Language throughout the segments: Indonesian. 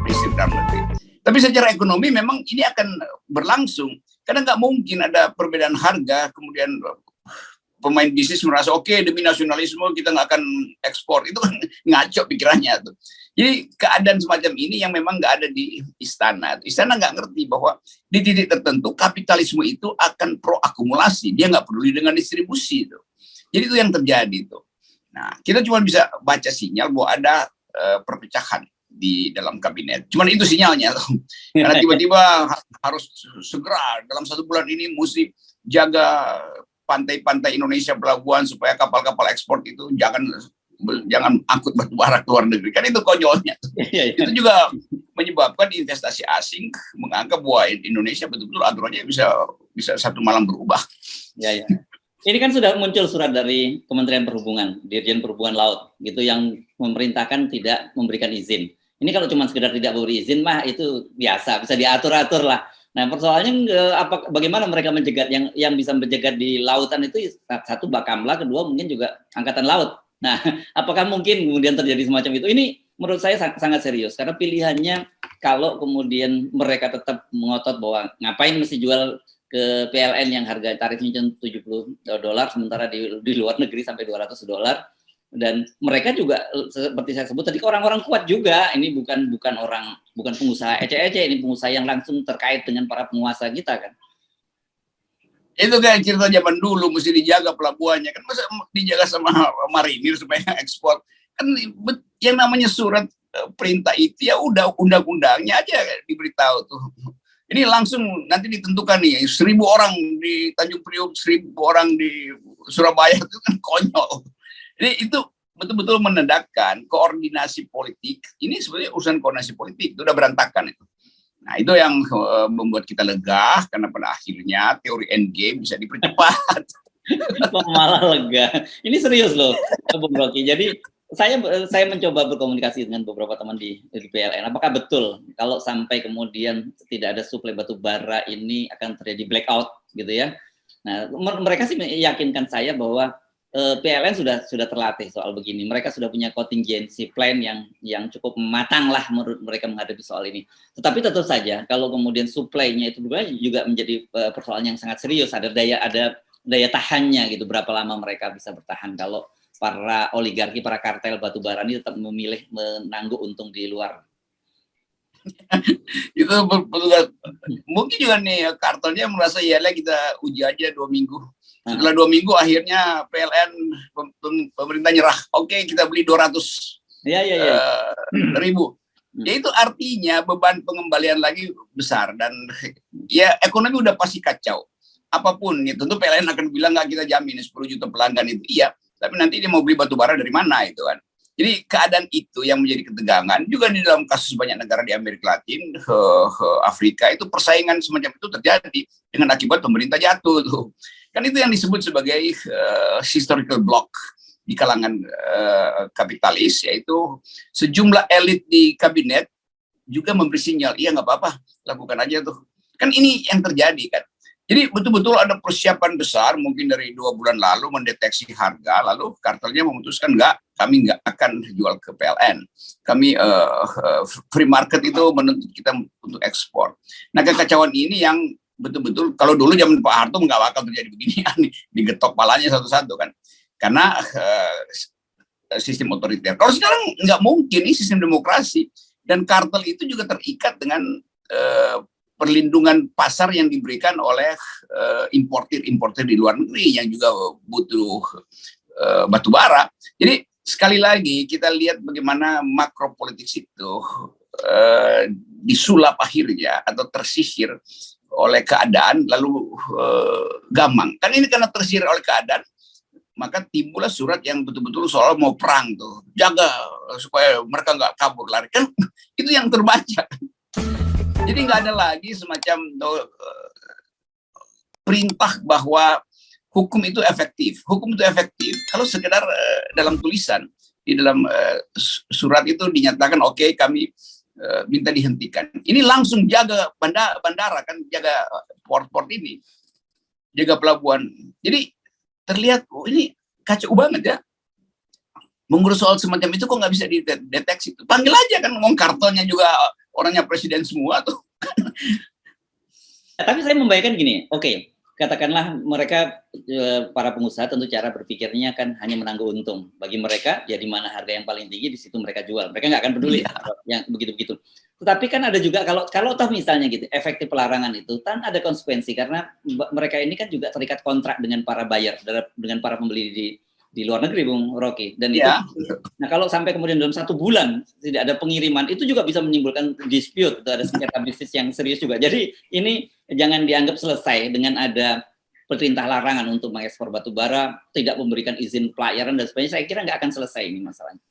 Listrik dalam negeri. Tapi secara ekonomi memang ini akan berlangsung karena nggak mungkin ada perbedaan harga kemudian pemain bisnis merasa oke, demi nasionalisme kita nggak akan ekspor, itu kan ngaco pikirannya tuh. Jadi keadaan semacam ini yang memang nggak ada di istana. Istana nggak ngerti bahwa di titik tertentu kapitalisme itu akan pro akumulasi, dia nggak peduli dengan distribusi itu. Jadi itu yang terjadi tuh. Nah, kita cuma bisa baca sinyal bahwa ada perpecahan di dalam kabinet. Cuman itu sinyalnya tuh. Karena tiba-tiba harus segera dalam 1 bulan ini mesti jaga pantai-pantai Indonesia, pelabuhan, supaya kapal-kapal ekspor itu jangan angkut batu bara ke luar negeri. Kan itu konyolnya. Itu juga menyebabkan investasi asing menganggap bahwa Indonesia betul-betul aturannya bisa satu malam berubah. Ya. Ini kan sudah muncul surat dari Kementerian Perhubungan, Dirjen Perhubungan Laut, gitu, yang memerintahkan tidak memberikan izin. Ini kalau cuma sekedar tidak beri izin mah itu biasa, bisa diatur-atur lah. Nah, persoalannya bagaimana mereka menjegat yang bisa menjegat di lautan itu, satu Bakamla, kedua mungkin juga Angkatan Laut. Nah, apakah mungkin kemudian terjadi semacam itu? Ini menurut saya sangat serius karena pilihannya kalau kemudian mereka tetap mengotot bahwa ngapain mesti jual ke PLN yang harga tarifnya $70 sementara di luar negeri sampai $200. Dan mereka juga seperti saya sebut tadi orang-orang kuat juga, ini bukan pengusaha ece-ece, ini pengusaha yang langsung terkait dengan para penguasa kita kan. Itu kayak cerita zaman dulu, mesti dijaga pelabuhannya kan, masa dijaga sama marinir supaya ekspor kan. Yang namanya surat perintah itu ya udah undang-undangnya aja diberitahu tuh. Ini langsung nanti ditentukan nih 1.000 orang di Tanjung Priok, 1.000 orang di Surabaya, itu kan konyol. Jadi itu betul-betul menandakan koordinasi politik. Ini sebenarnya urusan koordinasi politik, itu udah berantakan itu. Nah, itu yang membuat kita lega karena pada akhirnya teori endgame bisa dipercepat. Malah lega. Ini serius loh, Bung Rocky. Jadi saya mencoba berkomunikasi dengan beberapa teman di PLN. Apakah betul kalau sampai kemudian tidak ada suplai batu bara ini akan terjadi blackout gitu ya? Nah, mereka sih meyakinkan saya bahwa PLN sudah terlatih soal begini. Mereka sudah punya contingency plan yang cukup matang lah menurut mereka menghadapi soal ini. Tetapi tentu saja kalau kemudian supply-nya itu juga menjadi persoalan yang sangat serius. Ada daya tahannya gitu, berapa lama mereka bisa bertahan kalau para oligarki, para kartel batubara ini tetap memilih menangguh untung di luar. Itu mungkin juga nih kartelnya merasa ya lah kita uji aja 2 minggu. Setelah 2 minggu akhirnya PLN pemerintah nyerah. Oke, kita beli 200 ribu. Ya itu artinya beban pengembalian lagi besar dan ya ekonomi udah pasti kacau. Apapun ya tentu PLN akan bilang nggak kita jamin 10 juta pelanggan itu. Iya, tapi nanti dia mau beli batu bara dari mana itu kan. Jadi keadaan itu yang menjadi ketegangan juga di dalam kasus banyak negara di Amerika Latin, Afrika, itu persaingan semacam itu terjadi dengan akibat pemerintah jatuh tuh. Kan itu yang disebut sebagai historical block di kalangan kapitalis, yaitu sejumlah elit di kabinet juga memberi sinyal, iya nggak apa-apa, lakukan aja tuh. Kan ini yang terjadi kan. Jadi betul-betul ada persiapan besar mungkin dari 2 bulan lalu mendeteksi harga, lalu kartelnya memutuskan kami nggak akan jual ke PLN. Kami free market itu menuntut kita untuk ekspor. Nah kekacauan ini yang betul-betul kalau dulu zaman Pak Harto nggak bakal terjadi beginian, digetok palanya satu-satu kan. Karena sistem otoriter. Kalau sekarang nggak mungkin, ini sistem demokrasi dan kartel itu juga terikat dengan perlindungan pasar yang diberikan oleh importir di luar negeri yang juga butuh batu bara. Jadi sekali lagi kita lihat bagaimana makropolitik itu disulap akhirnya atau tersihir oleh keadaan lalu gamang. Kan ini karena tersihir oleh keadaan, maka timbullah surat yang betul-betul soal mau perang tuh, jaga supaya mereka nggak kabur lari. Kan itu yang terbaca. Jadi nggak ada lagi semacam perintah bahwa hukum itu efektif. Hukum itu efektif kalau sekedar dalam tulisan, di dalam surat itu dinyatakan oke, kami minta dihentikan. Ini langsung jaga bandara kan, jaga port ini, jaga pelabuhan. Jadi terlihat ini kacau banget ya. Mengurus soal semacam itu kok nggak bisa dideteksi? Panggil aja kan, ngomong kartelnya juga orangnya presiden semua tuh. Tapi saya membayangkan gini, oke, katakanlah mereka para pengusaha tentu cara berpikirnya kan hanya menanggung untung. Bagi mereka ya di mana harga yang paling tinggi di situ mereka jual. Mereka nggak akan peduli yang begitu-begitu. Tetapi kan ada juga kalau toh misalnya gitu, efektif pelarangan itu kan ada konsekuensi karena mereka ini kan juga terikat kontrak dengan para buyer, dengan para pembeli di luar negeri, Bung Rocky. Dan itu, nah kalau sampai kemudian dalam 1 bulan tidak ada pengiriman, itu juga bisa menimbulkan dispute, itu ada sengketa bisnis yang serius juga. Jadi ini jangan dianggap selesai dengan ada perintah larangan untuk mengekspor batu bara, tidak memberikan izin pelayaran dan sebagainya. Saya kira nggak akan selesai ini masalahnya.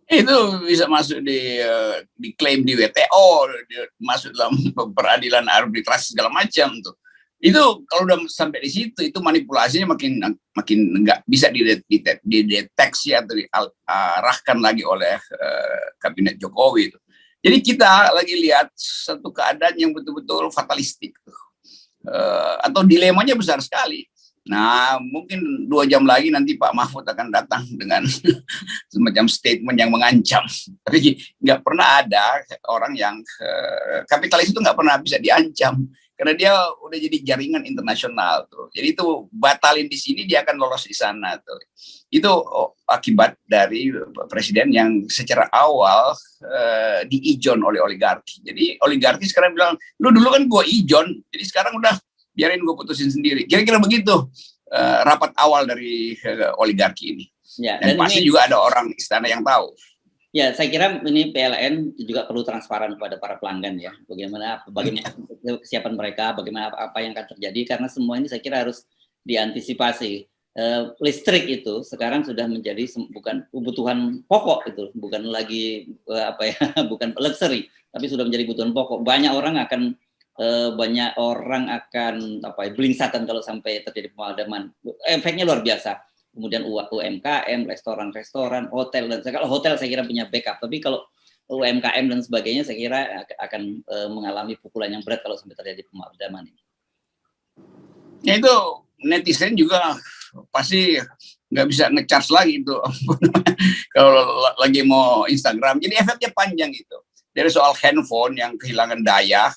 Itu bisa masuk diklaim di WTO, masuk dalam peradilan arbitrasi segala macam tuh. Itu kalau udah sampai di situ, itu manipulasinya makin nggak bisa dideteksi atau diarahkan lagi oleh kabinet Jokowi itu. Jadi kita lagi lihat satu keadaan yang betul-betul fatalistik tuh. Atau dilemanya besar sekali. Nah, mungkin 2 jam lagi nanti Pak Mahfud akan datang dengan semacam statement yang mengancam. Tapi nggak pernah ada orang yang kapitalis itu nggak pernah bisa diancam. Karena dia udah jadi jaringan internasional tuh. Jadi itu batalin di sini, dia akan lolos di sana tuh. Itu akibat dari presiden yang secara awal diijon oleh oligarki. Jadi oligarki sekarang bilang, lu dulu kan gua ijon, jadi sekarang udah biarin gue putusin sendiri. Kira-kira begitu rapat awal dari oligarki ini. Ya, dan pasti ini juga ada orang istana yang tahu. Ya, saya kira ini PLN juga perlu transparan kepada para pelanggan ya. Bagaimana kesiapan mereka, bagaimana apa yang akan terjadi, karena semua ini saya kira harus diantisipasi. Listrik itu sekarang sudah menjadi bukan kebutuhan pokok itu, bukan lagi bukan luxury, tapi sudah menjadi kebutuhan pokok. Banyak orang akan belingsatan kalau sampai terjadi pemadaman. Efeknya luar biasa. Kemudian UMKM, restoran-restoran, hotel, dan kalau hotel saya kira punya backup. Tapi kalau UMKM dan sebagainya saya kira akan mengalami pukulan yang berat kalau sampai terjadi pemadaman ini. Ya itu netizen juga pasti nggak bisa ngecharge lagi itu kalau lagi mau Instagram. Jadi efeknya panjang itu. Dari soal handphone yang kehilangan daya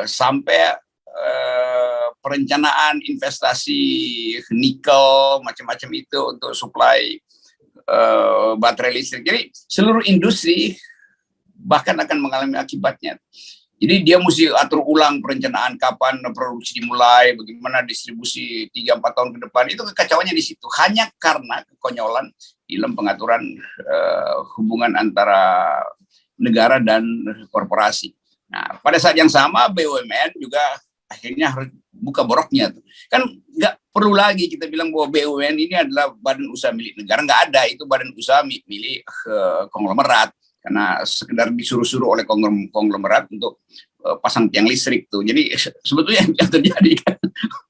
sampai perencanaan investasi nikel macam-macam itu untuk supply baterai listrik. Jadi seluruh industri bahkan akan mengalami akibatnya. Jadi dia mesti atur ulang perencanaan kapan produksi dimulai, bagaimana distribusi 3-4 tahun ke depan. Itu kekacauannya di situ. Hanya karena kekonyolan dalam pengaturan hubungan antara negara dan korporasi. Nah, pada saat yang sama BUMN juga akhirnya harus buka boroknya tuh. Kan nggak perlu lagi kita bilang bahwa BUMN ini adalah badan usaha milik negara. Nggak ada, itu badan usaha milik konglomerat. Karena sekedar disuruh-suruh oleh konglomerat untuk pasang tiang listrik tuh. Jadi sebetulnya yang terjadi kan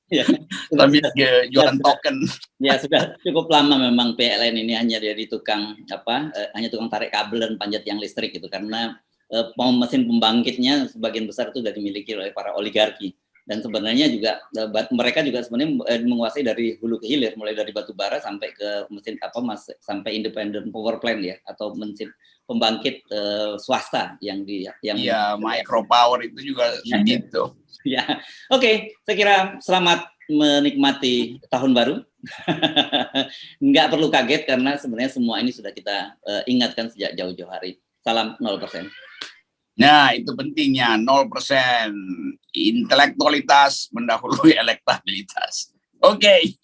ya, lebih jualan token. Ya sudah cukup lama memang PLN ini hanya jadi tukang hanya tukang tarik kabel dan panjat tiang listrik gitu, karena mesin pembangkitnya sebagian besar itu sudah dimiliki oleh para oligarki. Dan sebenarnya juga mereka juga sebenarnya menguasai dari hulu ke hilir, mulai dari batu bara sampai ke mesin sampai independent power plant ya, atau mesin pembangkit swasta yang micro power itu juga gitu. Ya, oke, saya kira selamat menikmati tahun baru. Nggak perlu kaget karena sebenarnya semua ini sudah kita ingatkan sejak jauh-jauh hari. Salam 0%. Nah, itu pentingnya 0%. Intelektualitas mendahului elektabilitas. Oke.